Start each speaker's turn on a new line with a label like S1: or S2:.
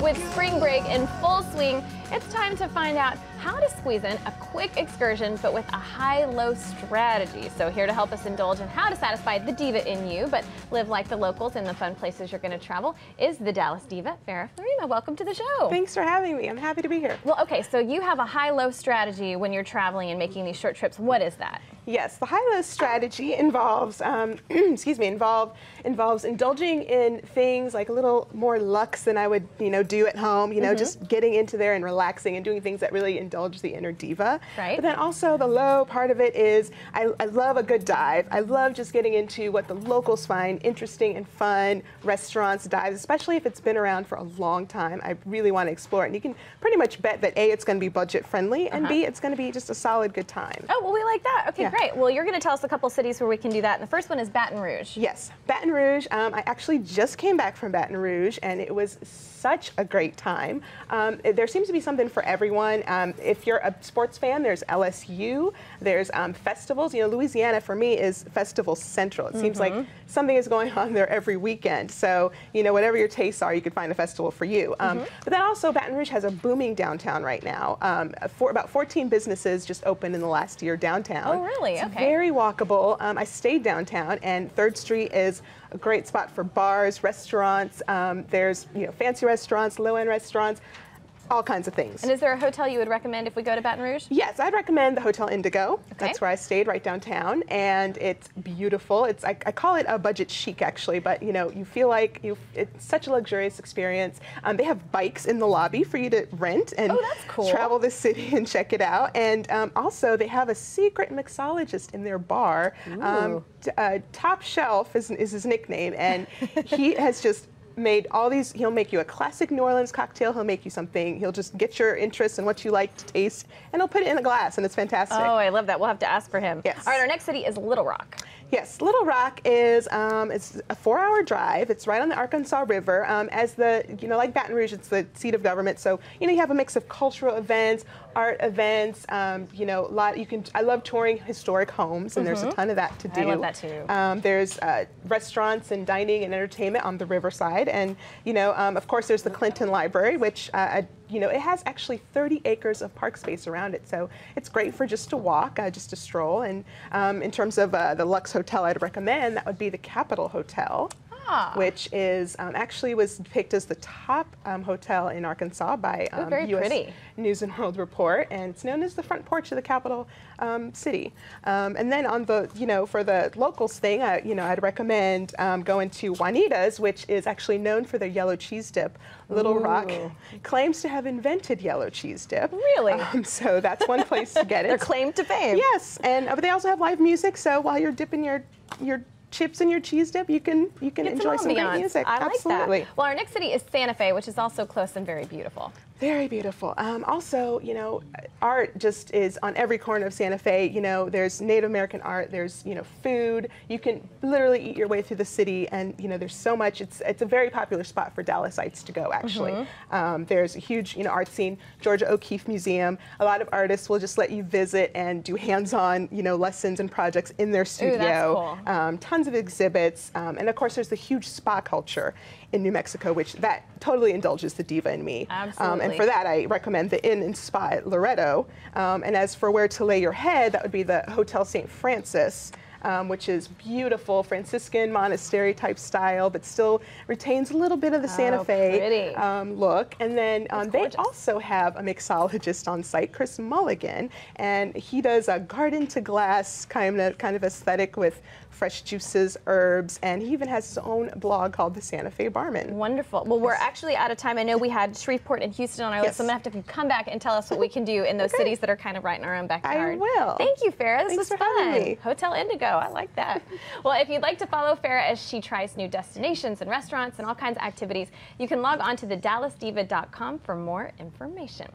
S1: With spring break in full swing, it's time to find out how to squeeze in a quick excursion, but with a high-low strategy. So here to help us indulge in how to satisfy the diva in you, but live like the locals in the fun places you're going to travel, is the Dallas diva, Farrah Farima. Welcome to the show.
S2: Thanks for having me. I'm happy to be here.
S1: Well, okay, so you have a high-low strategy when you're traveling and making these short trips. What is that?
S2: Yes, the high-low strategy involves, involves indulging in things like a little more luxe than I would, do at home. Just getting into there and relaxing and doing things that really indulge the inner diva.
S1: Right.
S2: But then also the low part of it is I love a good dive. I love just getting into what the locals find interesting and fun, restaurants, dives, especially if it's been around for a long time. I really want to explore it. And you can pretty much bet that A, it's going to be budget friendly, and B, it's going to be just a solid good time.
S1: Oh, well, we like that. Okay,
S2: Yeah.
S1: great. Well, you're going to tell us a couple cities where we can do that. And the first one is Baton Rouge.
S2: Yes, Baton Rouge. I actually just came back from Baton Rouge, and it was such a great time. There seems to be something for everyone. If you're a sports fan, there's LSU. There's festivals. Louisiana for me is festival central. It seems like something is going on there every weekend. So, whatever your tastes are, you can find a festival for you. But then also Baton Rouge has a booming downtown right now. About 14 businesses just opened in the last year downtown.
S1: Oh, really?
S2: It's
S1: Okay.
S2: very walkable. I stayed downtown, and 3rd Street is a great spot for bars, restaurants. There's fancy restaurants, low-end restaurants, all kinds of things.
S1: And is there a hotel you would recommend if we go to Baton Rouge?
S2: Yes, I'd recommend the Hotel Indigo.
S1: Okay.
S2: That's where I stayed, right downtown, and it's beautiful. I call it a budget chic, actually, but you feel like it's such a luxurious experience. They have bikes in the lobby for you to rent and
S1: that's cool.
S2: travel the city and check it out. And also, they have a secret mixologist in their bar. Top Shelf is his nickname, and he has just made all these. He'll make you a classic New Orleans cocktail. He'll make you something. He'll just get your interests and what you like to taste, and he'll put it in a glass, and it's fantastic.
S1: Oh, I love that. We'll have to ask for him.
S2: Yes.
S1: All right, our next city is Little Rock.
S2: Yes, Little Rock is it's a 4-hour drive. It's right on the Arkansas River. As the like Baton Rouge, it's the seat of government. So you have a mix of cultural events, art events. A lot. I love touring historic homes, and there's a ton of that to do.
S1: I love that too.
S2: There's restaurants and dining and entertainment on the riverside, and of course there's the Clinton Library, which it has actually 30 acres of park space around it, so it's great for just to walk, just to stroll. And in terms of the luxe hotel I'd recommend, that would be the Capitol Hotel, which is actually was picked as the top hotel in Arkansas by U.S. News and World Report, and it's known as the front porch of the capital city. And then on the for the locals thing, I'd recommend going to Juanita's, which is actually known for their yellow cheese dip. Little Rock claims to have invented yellow cheese dip.
S1: Really?
S2: So that's one place to get it.
S1: Their claim to fame.
S2: Yes, and but they also have live music. So while you're dipping your chips in your cheese dip, you can enjoy some great music.
S1: I like
S2: Absolutely.
S1: that. Well, our next city is Santa Fe, which is also close and very beautiful.
S2: Very beautiful. Also, art just is on every corner of Santa Fe. There's Native American art. There's food. You can literally eat your way through the city, and there's so much. It's a very popular spot for Dallasites to go. Actually, there's a huge art scene. Georgia O'Keeffe Museum. A lot of artists will just let you visit and do hands-on lessons and projects in their studio.
S1: Ooh, that's cool.
S2: Tons of exhibits, and of course there's the huge spa culture in New Mexico, which that totally indulges the diva in me.
S1: Absolutely.
S2: And for that, I recommend the Inn and Spa at Loretto. And as for where to lay your head, that would be the Hotel St. Francis, which is beautiful Franciscan monastery type style, but still retains a little bit of the Santa Fe look. And then they also have a mixologist on site, Chris Mulligan, and he does a garden to glass kind of aesthetic with fresh juices, herbs, and he even has his own blog called the Santa Fe Barman.
S1: Wonderful. Well, we're actually out of time. I know we had Shreveport and Houston on our list, so I'm going to have to come back and tell us what we can do in those cities that are kind of right in our own backyard.
S2: I will.
S1: Thank you, Farrah. This was fun.
S2: Having me.
S1: Hotel Indigo. I like that. Well, if you'd like to follow Farrah as she tries new destinations and restaurants and all kinds of activities, you can log on to thedallasdiva.com for more information.